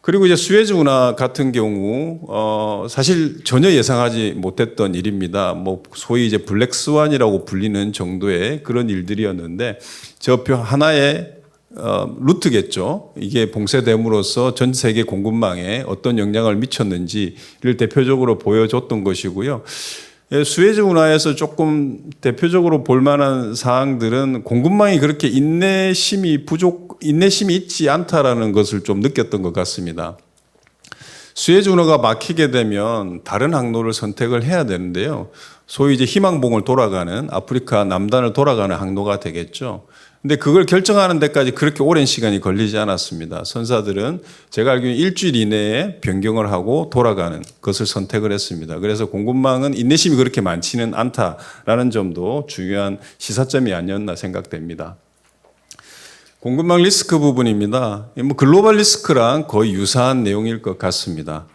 그리고 이제 수에즈 운하 같은 경우 사실 전혀 예상하지 못했던 일입니다. 소위 이제 블랙스완이라고 불리는 정도의 그런 일들이었는데 저 표 하나의 루트겠죠. 이게 봉쇄됨으로써 전 세계 공급망에 어떤 영향을 미쳤는지를 대표적으로 보여줬던 것이고요. 수에즈 운하에서 조금 대표적으로 볼 만한 사항들은 공급망이 그렇게 인내심이 있지 않다라는 것을 좀 느꼈던 것 같습니다. 수에즈 운하가 막히게 되면 다른 항로를 선택을 해야 되는데요. 소위 이제 희망봉을 돌아가는 아프리카 남단을 돌아가는 항로가 되겠죠. 근데 그걸 결정하는 데까지 그렇게 오랜 시간이 걸리지 않았습니다. 선사들은 제가 알기로는 일주일 이내에 변경을 하고 돌아가는 것을 선택을 했습니다. 그래서 공급망은 인내심이 그렇게 많지는 않다라는 점도 중요한 시사점이 아니었나 생각됩니다. 공급망 리스크 부분입니다. 뭐 글로벌 리스크랑 거의 유사한 내용일 것 같습니다.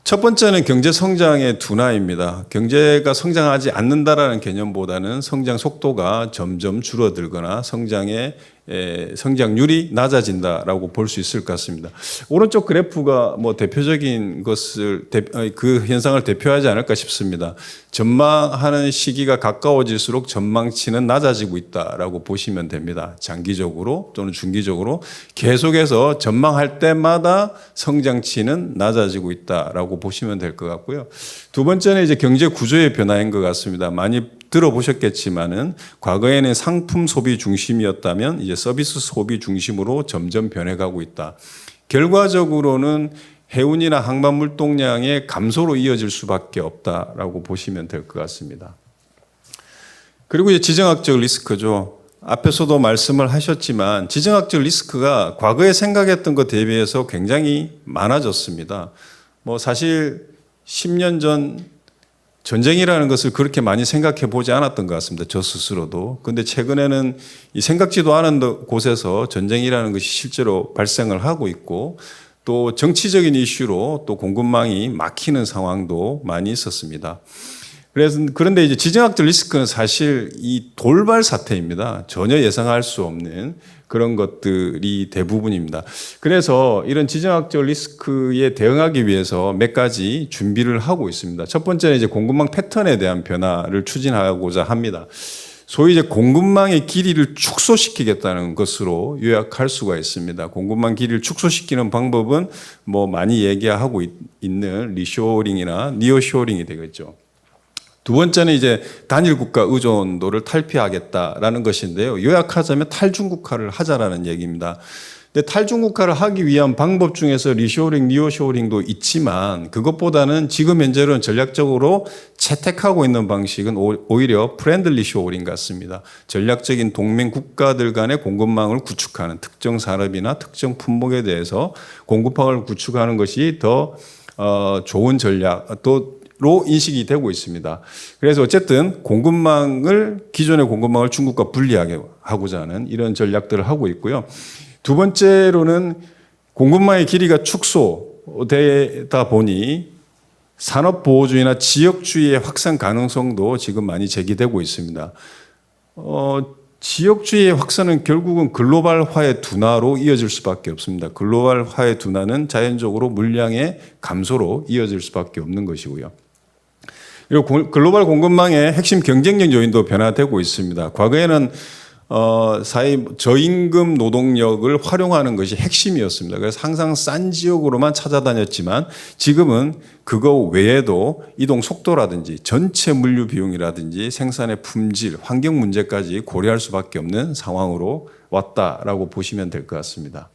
첫 번째는 경제 성장의 둔화입니다. 경제가 성장하지 않는다라는 개념보다는 성장 속도가 점점 줄어들거나 성장률이 낮아진다라고 볼 수 있을 것 같습니다. 오른쪽 그래프가 뭐 대표적인 것을 그 현상을 대표하지 않을까 싶습니다. 전망하는 시기가 가까워질수록 전망치는 낮아지고 있다라고 보시면 됩니다. 장기적으로 또는 중기적으로 계속해서 전망할 때마다 성장치는 낮아지고 있다라고 보시면 될 것 같고요. 두 번째는 이제 경제 구조의 변화인 것 같습니다. 많이 들어보셨겠지만은 과거에는 상품 소비 중심이었다면 이제 서비스 소비 중심으로 점점 변해가고 있다. 결과적으로는 해운이나 항만 물동량의 감소로 이어질 수밖에 없다라고 보시면 될 것 같습니다. 그리고 이제 지정학적 리스크죠. 앞에서도 말씀을 하셨지만 지정학적 리스크가 과거에 생각했던 것 대비해서 굉장히 많아졌습니다. 뭐 사실 10년 전 전쟁이라는 것을 그렇게 많이 생각해 보지 않았던 것 같습니다. 저 스스로도. 그런데 최근에는 이 생각지도 않은 곳에서 전쟁이라는 것이 실제로 발생을 하고 있고 또 정치적인 이슈로 또 공급망이 막히는 상황도 많이 있었습니다. 그런데 이제 지정학적 리스크는 사실 이 돌발 사태입니다. 전혀 예상할 수 없는 그런 것들이 대부분입니다. 그래서 이런 지정학적 리스크에 대응하기 위해서 몇 가지 준비를 하고 있습니다. 첫 번째는 이제 공급망 패턴에 대한 변화를 추진하고자 합니다. 소위 이제 공급망의 길이를 축소시키겠다는 것으로 요약할 수가 있습니다. 공급망 길이를 축소시키는 방법은 뭐 많이 얘기하고 있는 리쇼어링이나 니어쇼어링이 되겠죠. 두 번째는 이제 단일 국가 의존도를 탈피하겠다라는 것인데요. 요약하자면 탈중국화를 하자라는 얘기입니다. 근데 탈중국화를 하기 위한 방법 중에서 리쇼어링, 니어쇼어링도 있지만 그것보다는 지금 현재로는 전략적으로 채택하고 있는 방식은 오히려 프렌들리 쇼어링 같습니다. 전략적인 동맹 국가들 간의 공급망을 구축하는 특정 산업이나 특정 품목에 대해서 공급망을 구축하는 것이 더 좋은 전략 로 인식이 되고 있습니다. 그래서 어쨌든 기존의 공급망을 중국과 분리하게 하고자 하는 이런 전략들을 하고 있고요. 두 번째로는 공급망의 길이가 축소되다 보니 산업보호주의나 지역주의의 확산 가능성도 지금 많이 제기되고 있습니다. 지역주의의 확산은 결국은 글로벌화의 둔화로 이어질 수밖에 없습니다. 글로벌화의 둔화는 자연적으로 물량의 감소로 이어질 수밖에 없는 것이고요. 그리고 글로벌 공급망의 핵심 경쟁력 요인도 변화되고 있습니다. 과거에는 저임금 노동력을 활용하는 것이 핵심이었습니다. 그래서 항상 싼 지역으로만 찾아다녔지만 지금은 그거 외에도 이동 속도라든지 전체 물류 비용이라든지 생산의 품질, 환경 문제까지 고려할 수밖에 없는 상황으로 왔다라고 보시면 될 것 같습니다.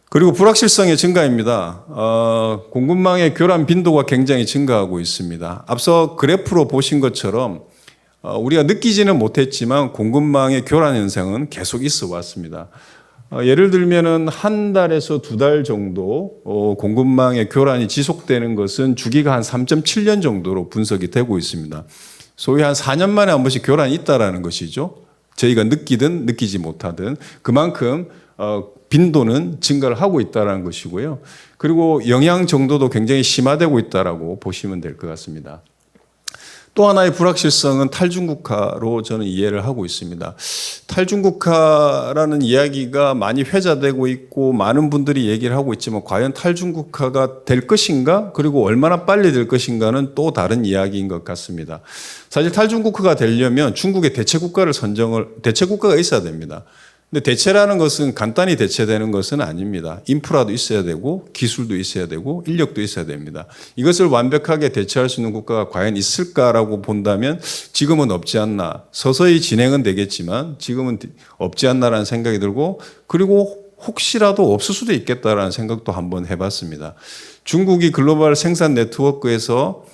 그리고 불확실성의 증가입니다. 공급망의 교란 빈도가 굉장히 증가하고 있습니다. 앞서 그래프로 보신 것처럼 우리가 느끼지는 못했지만 공급망의 교란 현상은 계속 있어 왔습니다. 예를 들면은 한 달에서 두 달 정도 공급망의 교란이 지속되는 것은 주기가 한 3.7년 정도로 분석이 되고 있습니다. 소위 한 4년 만에 한 번씩 교란이 있다라는 것이죠. 저희가 느끼든 느끼지 못하든 그만큼 빈도는 증가를 하고 있다는 것이고요. 그리고 영향 정도도 굉장히 심화되고 있다라고 보시면 될 것 같습니다. 또 하나의 불확실성은 탈중국화로 저는 이해를 하고 있습니다. 탈중국화라는 이야기가 많이 회자되고 있고 많은 분들이 얘기를 하고 있지만 과연 탈중국화가 될 것인가 그리고 얼마나 빨리 될 것인가는 또 다른 이야기인 것 같습니다. 사실 탈중국화가 되려면 중국의 대체국가가 있어야 됩니다. 근데 대체라는 것은 간단히 대체되는 것은 아닙니다. 인프라도 있어야 되고 기술도 있어야 되고 인력도 있어야 됩니다. 이것을 완벽하게 대체할 수 있는 국가가 과연 있을까라고 본다면 지금은 없지 않나. 서서히 진행은 되겠지만 지금은 없지 않나라는 생각이 들고 그리고 혹시라도 없을 수도 있겠다라는 생각도 한번 해봤습니다. 중국이 글로벌 생산 네트워크에서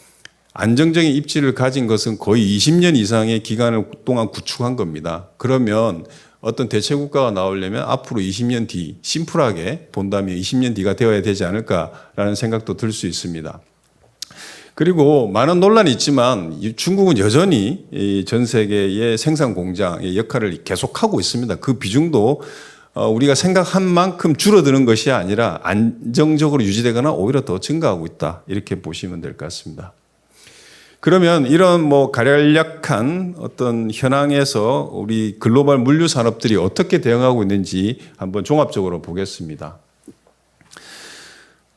안정적인 입지를 가진 것은 거의 20년 이상의 기간을 동안 구축한 겁니다. 그러면 어떤 대체 국가가 나오려면 앞으로 20년 뒤, 심플하게 본다면 20년 뒤가 되어야 되지 않을까라는 생각도 들 수 있습니다. 그리고 많은 논란이 있지만 중국은 여전히 전 세계의 생산 공장의 역할을 계속하고 있습니다. 그 비중도 우리가 생각한 만큼 줄어드는 것이 아니라 안정적으로 유지되거나 오히려 더 증가하고 있다. 이렇게 보시면 될 것 같습니다. 그러면 이런 간략한 어떤 현황에서 우리 글로벌 물류 산업들이 어떻게 대응하고 있는지 한번 종합적으로 보겠습니다.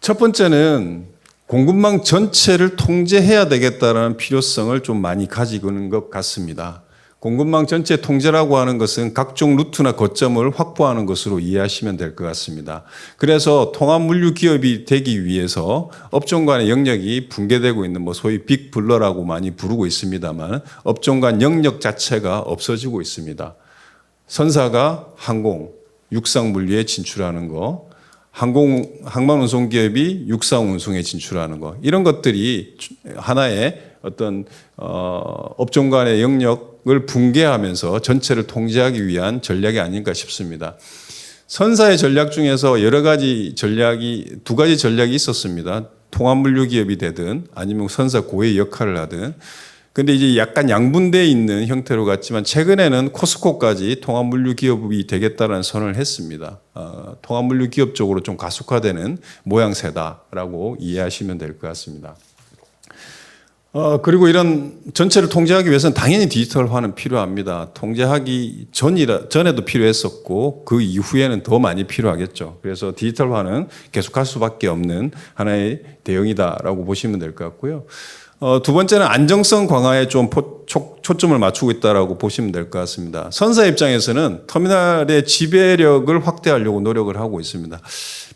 첫 번째는 공급망 전체를 통제해야 되겠다는 필요성을 좀 많이 가지고 있는 것 같습니다. 공급망 전체 통제라고 하는 것은 각종 루트나 거점을 확보하는 것으로 이해하시면 될 것 같습니다. 그래서 통합 물류 기업이 되기 위해서 업종 간의 영역이 붕괴되고 있는 소위 빅블러라고 많이 부르고 있습니다만 업종 간 영역 자체가 없어지고 있습니다. 선사가 항공, 육상 물류에 진출하는 거, 항만 운송 기업이 육상 운송에 진출하는 거, 이런 것들이 하나의 어떤 업종 간의 영역을 붕괴하면서 전체를 통제하기 위한 전략이 아닌가 싶습니다. 선사의 전략 중에서 여러 가지 전략이, 두 가지 전략이 있었습니다. 통합 물류 기업이 되든 아니면 선사 고의 역할을 하든. 근데 이제 약간 양분되어 있는 형태로 갔지만 최근에는 코스코까지 통합 물류 기업이 되겠다는 선언을 했습니다. 통합 물류 기업 쪽으로 좀 가속화되는 모양새다라고 이해하시면 될 것 같습니다. 그리고 이런 전체를 통제하기 위해서는 당연히 디지털화는 필요합니다. 통제하기 전에도 필요했었고 그 이후에는 더 많이 필요하겠죠. 그래서 디지털화는 계속할 수밖에 없는 하나의 대응이다라고 보시면 될 것 같고요. 두 번째는 안정성 강화에 좀 초점을 맞추고 있다라고 보시면 될 것 같습니다. 선사 입장에서는 터미널의 지배력을 확대하려고 노력을 하고 있습니다.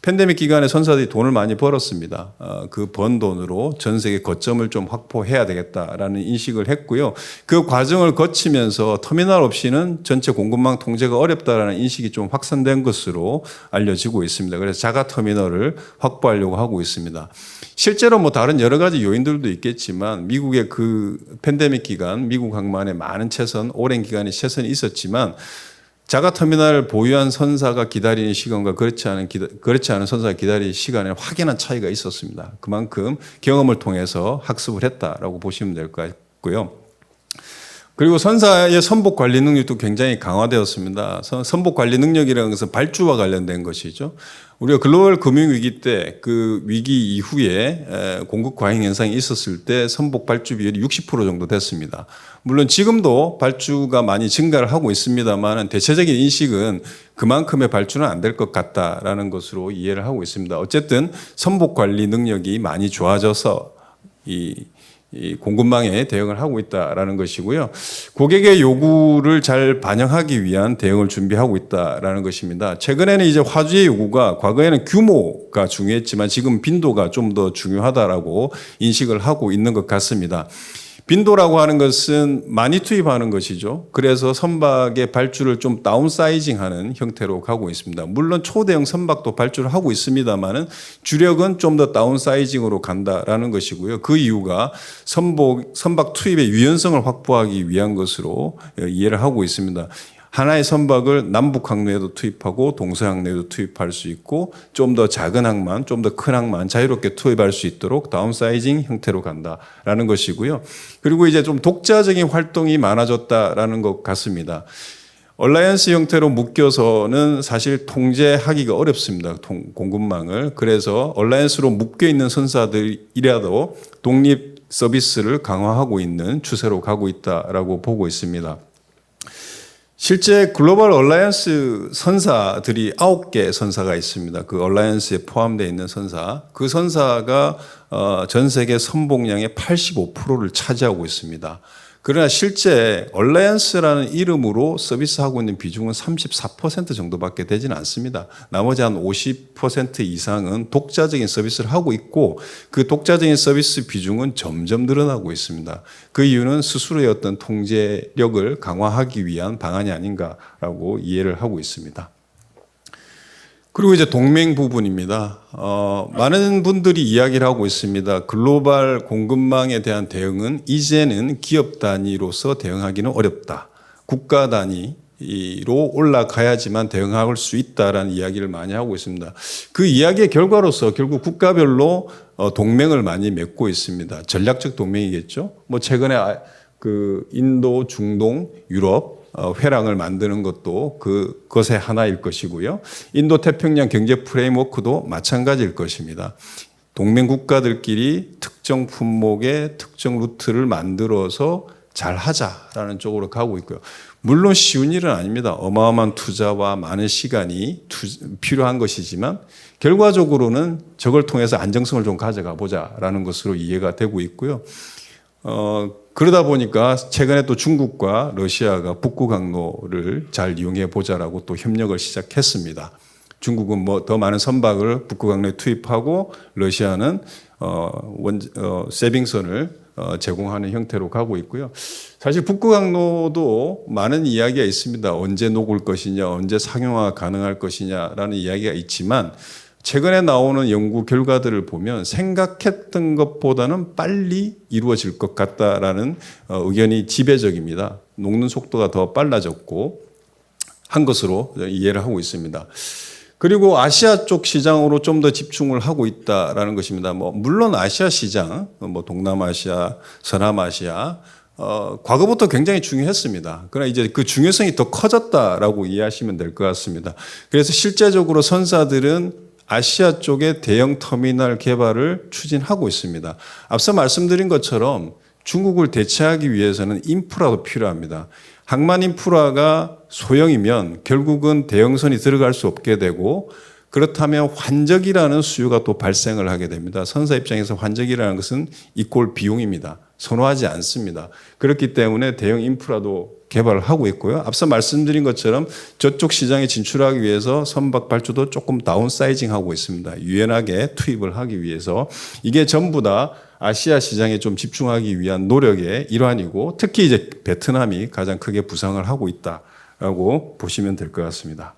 팬데믹 기간에 선사들이 돈을 많이 벌었습니다. 그 번 돈으로 전 세계 거점을 좀 확보해야 되겠다라는 인식을 했고요. 그 과정을 거치면서 터미널 없이는 전체 공급망 통제가 어렵다라는 인식이 좀 확산된 것으로 알려지고 있습니다. 그래서 자가 터미널을 확보하려고 하고 있습니다. 실제로 다른 여러 가지 요인들도 있겠지만 미국의 그 팬데믹 기간, 미국 항만에 많은 최선, 오랜 기간의 최선이 있었지만 자가 터미널을 보유한 선사가 기다리는 시간과 그렇지 않은 선사가 기다리는 시간에 확연한 차이가 있었습니다. 그만큼 경험을 통해서 학습을 했다라고 보시면 될 것 같고요. 그리고 선사의 선복 관리 능력도 굉장히 강화되었습니다. 선복 관리 능력이라는 것은 발주와 관련된 것이죠. 우리가 글로벌 금융위기 때 그 위기 이후에 공급 과잉 현상이 있었을 때 선복 발주 비율이 60% 정도 됐습니다. 물론 지금도 발주가 많이 증가를 하고 있습니다만 대체적인 인식은 그만큼의 발주는 안 될 것 같다라는 것으로 이해를 하고 있습니다. 어쨌든 선복 관리 능력이 많이 좋아져서 이 공급망에 대응을 하고 있다라는 것이고요. 고객의 요구를 잘 반영하기 위한 대응을 준비하고 있다라는 것입니다. 최근에는 이제 화주의 요구가 과거에는 규모가 중요했지만 지금 빈도가 좀 더 중요하다라고 인식을 하고 있는 것 같습니다. 빈도라고 하는 것은 많이 투입하는 것이죠. 그래서 선박의 발주를 좀 다운사이징하는 형태로 가고 있습니다. 물론 초대형 선박도 발주를 하고 있습니다만은 주력은 좀 더 다운사이징으로 간다라는 것이고요. 그 이유가 선박 투입의 유연성을 확보하기 위한 것으로 이해를 하고 있습니다. 하나의 선박을 남북 항로에도 투입하고 동서항로에도 투입할 수 있고 좀 더 작은 항만, 좀 더 큰 항만 자유롭게 투입할 수 있도록 다운사이징 형태로 간다라는 것이고요. 그리고 이제 좀 독자적인 활동이 많아졌다라는 것 같습니다. 얼라이언스 형태로 묶여서는 사실 통제하기가 어렵습니다. 공급망을. 그래서 얼라이언스로 묶여 있는 선사들이라도 독립 서비스를 강화하고 있는 추세로 가고 있다라고 보고 있습니다. 실제 글로벌 얼라이언스 선사들이 9개 선사가 있습니다. 그 얼라이언스에 포함되어 있는 선사. 그 선사가 전 세계 선봉량의 85%를 차지하고 있습니다. 그러나 실제 얼라이언스라는 이름으로 서비스하고 있는 비중은 34% 정도밖에 되지는 않습니다. 나머지 한 50% 이상은 독자적인 서비스를 하고 있고 그 독자적인 서비스 비중은 점점 늘어나고 있습니다. 그 이유는 스스로의 어떤 통제력을 강화하기 위한 방안이 아닌가라고 이해를 하고 있습니다. 그리고 이제 동맹 부분입니다. 많은 분들이 이야기를 하고 있습니다. 글로벌 공급망에 대한 대응은 이제는 기업 단위로서 대응하기는 어렵다. 국가 단위로 올라가야지만 대응할 수 있다라는 이야기를 많이 하고 있습니다. 그 이야기의 결과로서 결국 국가별로 동맹을 많이 맺고 있습니다. 전략적 동맹이겠죠. 뭐 최근에 그 인도, 중동, 유럽 회랑을 만드는 것도 그것의 하나일 것이고요. 인도 태평양 경제 프레임워크도 마찬가지일 것입니다. 동맹 국가들끼리 특정 품목의 특정 루트를 만들어서 잘 하자라는 쪽으로 가고 있고요. 물론 쉬운 일은 아닙니다. 어마어마한 투자와 많은 시간이 필요한 것이지만 결과적으로는 저걸 통해서 안정성을 좀 가져가 보자라는 것으로 이해가 되고 있고요. 그러다 보니까 최근에 또 중국과 러시아가 북구 항로를 잘 이용해 보자라고 또 협력을 시작했습니다. 중국은 뭐 더 많은 선박을 북구 항로에 투입하고 러시아는 세빙선을 제공하는 형태로 가고 있고요. 사실 북구 항로도 많은 이야기가 있습니다. 언제 녹을 것이냐, 언제 상용화 가능할 것이냐라는 이야기가 있지만 최근에 나오는 연구 결과들을 보면 생각했던 것보다는 빨리 이루어질 것 같다라는 의견이 지배적입니다. 녹는 속도가 더 빨라졌고 한 것으로 이해를 하고 있습니다. 그리고 아시아 쪽 시장으로 좀 더 집중을 하고 있다라는 것입니다. 뭐 물론 아시아 시장, 뭐 동남아시아, 서남아시아 과거부터 굉장히 중요했습니다. 그러나 이제 그 중요성이 더 커졌다라고 이해하시면 될 것 같습니다. 그래서 실제적으로 선사들은 아시아 쪽에 대형 터미널 개발을 추진하고 있습니다. 앞서 말씀드린 것처럼 중국을 대체하기 위해서는 인프라도 필요합니다. 항만 인프라가 소형이면 결국은 대형선이 들어갈 수 없게 되고 그렇다면 환적이라는 수요가 또 발생을 하게 됩니다. 선사 입장에서 환적이라는 것은 이꼴 비용입니다. 선호하지 않습니다. 그렇기 때문에 대형 인프라도 개발을 하고 있고요. 앞서 말씀드린 것처럼 저쪽 시장에 진출하기 위해서 선박 발주도 조금 다운사이징 하고 있습니다. 유연하게 투입을 하기 위해서 이게 전부 다 아시아 시장에 좀 집중하기 위한 노력의 일환이고 특히 이제 베트남이 가장 크게 부상을 하고 있다라고 보시면 될 것 같습니다.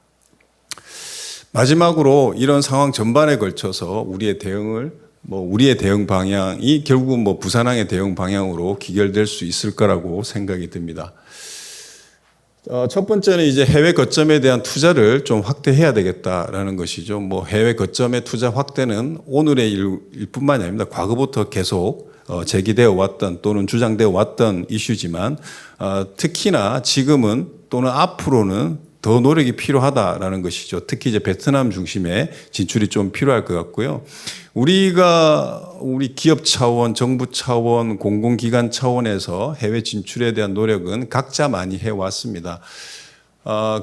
마지막으로 이런 상황 전반에 걸쳐서 우리의 대응 방향이 결국은 뭐 부산항의 대응 방향으로 기결될 수 있을 거라고 생각이 듭니다. 첫 번째는 이제 해외 거점에 대한 투자를 좀 확대해야 되겠다라는 것이죠. 뭐 해외 거점의 투자 확대는 오늘의 일뿐만이 아닙니다. 과거부터 계속 제기되어 왔던 또는 주장되어 왔던 이슈지만 특히나 지금은 또는 앞으로는 더 노력이 필요하다라는 것이죠. 특히 이제 베트남 중심의 진출이 좀 필요할 것 같고요. 우리 기업 차원, 정부 차원, 공공기관 차원에서 해외 진출에 대한 노력은 각자 많이 해왔습니다.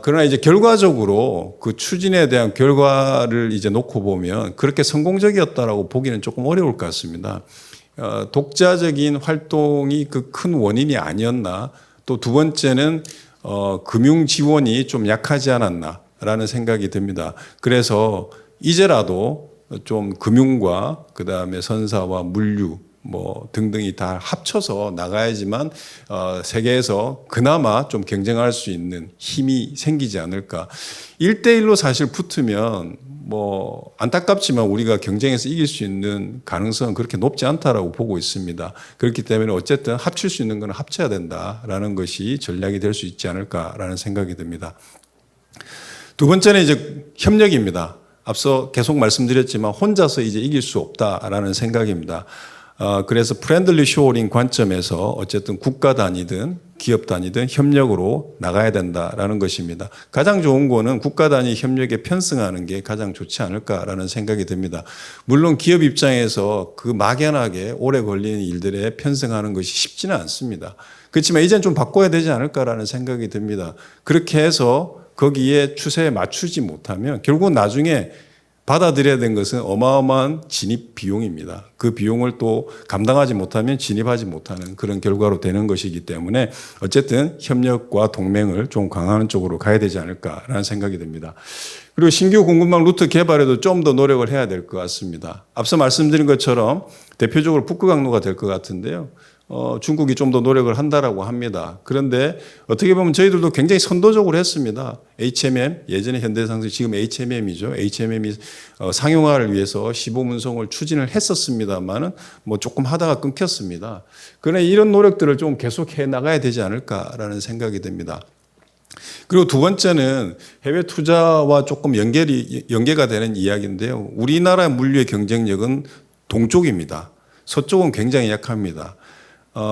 그러나 이제 결과적으로 그 추진에 대한 결과를 이제 놓고 보면 그렇게 성공적이었다라고 보기는 조금 어려울 것 같습니다. 독자적인 활동이 그 큰 원인이 아니었나. 또 두 번째는 금융 지원이 좀 약하지 않았나라는 생각이 듭니다. 그래서 이제라도 좀 금융과 그다음에 선사와 물류 뭐 등등이 다 합쳐서 나가야지만 세계에서 그나마 좀 경쟁할 수 있는 힘이 생기지 않을까. 1대1로 사실 붙으면 뭐 안타깝지만 우리가 경쟁에서 이길 수 있는 가능성은 그렇게 높지 않다라고 보고 있습니다. 그렇기 때문에 어쨌든 합칠 수 있는 건 합쳐야 된다라는 것이 전략이 될 수 있지 않을까라는 생각이 듭니다. 두 번째는 이제 협력입니다. 앞서 계속 말씀드렸지만 혼자서 이제 이길 수 없다라는 생각입니다. 그래서 프렌들리 쇼어링 관점에서 어쨌든 국가 단위든 기업 단위든 협력으로 나가야 된다라는 것입니다. 가장 좋은 거는 국가 단위 협력에 편승하는 게 가장 좋지 않을까라는 생각이 듭니다. 물론 기업 입장에서 그 막연하게 오래 걸리는 일들에 편승하는 것이 쉽지는 않습니다. 그렇지만 이제는 좀 바꿔야 되지 않을까라는 생각이 듭니다. 그렇게 해서 거기에 추세에 맞추지 못하면 결국 나중에 받아들여야 된 것은 어마어마한 진입 비용입니다. 그 비용을 또 감당하지 못하면 진입하지 못하는 그런 결과로 되는 것이기 때문에 어쨌든 협력과 동맹을 좀 강화하는 쪽으로 가야 되지 않을까라는 생각이 듭니다. 그리고 신규 공급망 루트 개발에도 좀 더 노력을 해야 될 것 같습니다. 앞서 말씀드린 것처럼 대표적으로 북구 항로가 될 것 같은데요. 중국이 좀 더 노력을 한다라고 합니다. 그런데 어떻게 보면 저희들도 굉장히 선도적으로 했습니다. HMM, 예전에 현대상수 지금 HMM이죠. HMM이 상용화를 위해서 15문성을 추진을 했었습니다만은 뭐 조금 하다가 끊겼습니다. 그러나 이런 노력들을 좀 계속해 나가야 되지 않을까라는 생각이 듭니다. 그리고 두 번째는 해외 투자와 조금 연계가 되는 이야기인데요. 우리나라 물류의 경쟁력은 동쪽입니다. 서쪽은 굉장히 약합니다.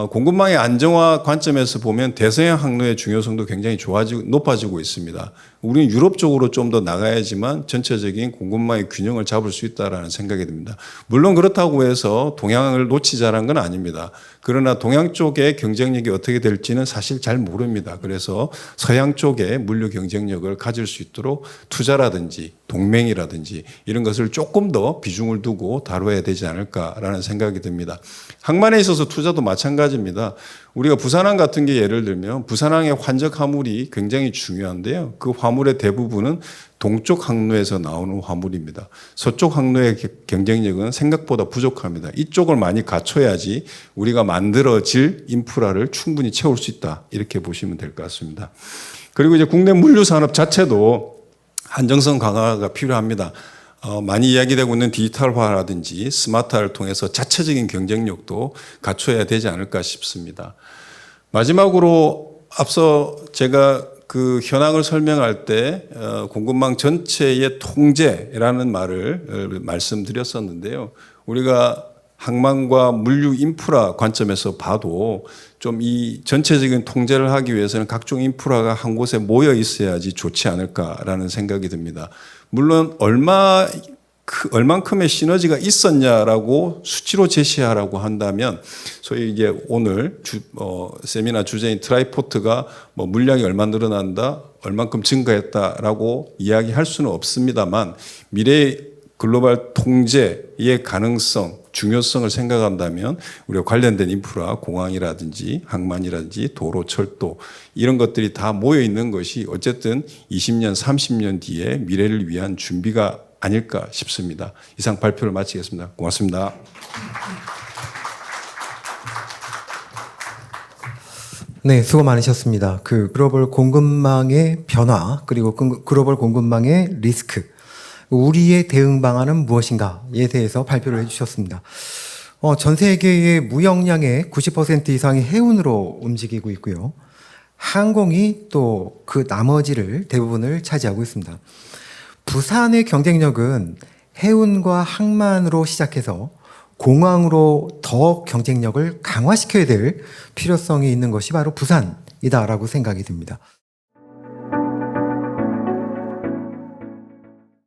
공급망의 안정화 관점에서 보면 대서양 항로의 중요성도 굉장히 높아지고 있습니다. 우리는 유럽 쪽으로 좀 더 나가야지만 전체적인 공급망의 균형을 잡을 수 있다라는 생각이 듭니다. 물론 그렇다고 해서 동양을 놓치자는 건 아닙니다. 그러나 동양 쪽의 경쟁력이 어떻게 될지는 사실 잘 모릅니다. 그래서 서양 쪽의 물류 경쟁력을 가질 수 있도록 투자라든지 동맹이라든지 이런 것을 조금 더 비중을 두고 다뤄야 되지 않을까라는 생각이 듭니다. 항만에 있어서 투자도 마찬가지입니다. 우리가 부산항 같은 게 예를 들면 부산항의 환적 화물이 굉장히 중요한데요. 그 화물의 대부분은 동쪽 항로에서 나오는 화물입니다. 서쪽 항로의 경쟁력은 생각보다 부족합니다. 이쪽을 많이 갖춰야지 우리가 만들어질 인프라를 충분히 채울 수 있다. 이렇게 보시면 될 것 같습니다. 그리고 이제 국내 물류 산업 자체도 안정성 강화가 필요합니다. 많이 이야기되고 있는 디지털화라든지 스마트화를 통해서 자체적인 경쟁력도 갖춰야 되지 않을까 싶습니다. 마지막으로 앞서 제가 그 현황을 설명할 때 공급망 전체의 통제라는 말을 말씀드렸었는데요. 우리가 항만과 물류 인프라 관점에서 봐도 좀 이 전체적인 통제를 하기 위해서는 각종 인프라가 한 곳에 모여 있어야지 좋지 않을까라는 생각이 듭니다. 물론 얼만큼의 시너지가 있었냐라고 수치로 제시하라고 한다면 소위 이제 오늘 세미나 주제인 트라이포트가 뭐 물량이 얼마 늘어난다, 얼만큼 증가했다라고 이야기할 수는 없습니다만 미래의 글로벌 통제의 가능성, 중요성을 생각한다면 우리가 관련된 인프라, 공항이라든지 항만이라든지 도로, 철도 이런 것들이 다 모여 있는 것이 어쨌든 20년, 30년 뒤에 미래를 위한 준비가 아닐까 싶습니다. 이상 발표를 마치겠습니다. 고맙습니다. 네, 수고 많으셨습니다. 그 글로벌 공급망의 변화 그리고 글로벌 공급망의 리스크, 우리의 대응 방안은 무엇인가에 대해서 발표를 해주셨습니다. 전 세계의 무역량의 90% 이상이 해운으로 움직이고 있고요. 항공이 또 그 나머지를 대부분을 차지하고 있습니다. 부산의 경쟁력은 해운과 항만으로 시작해서 공항으로 더 경쟁력을 강화시켜야 될 필요성이 있는 것이 바로 부산이다라고 생각이 듭니다.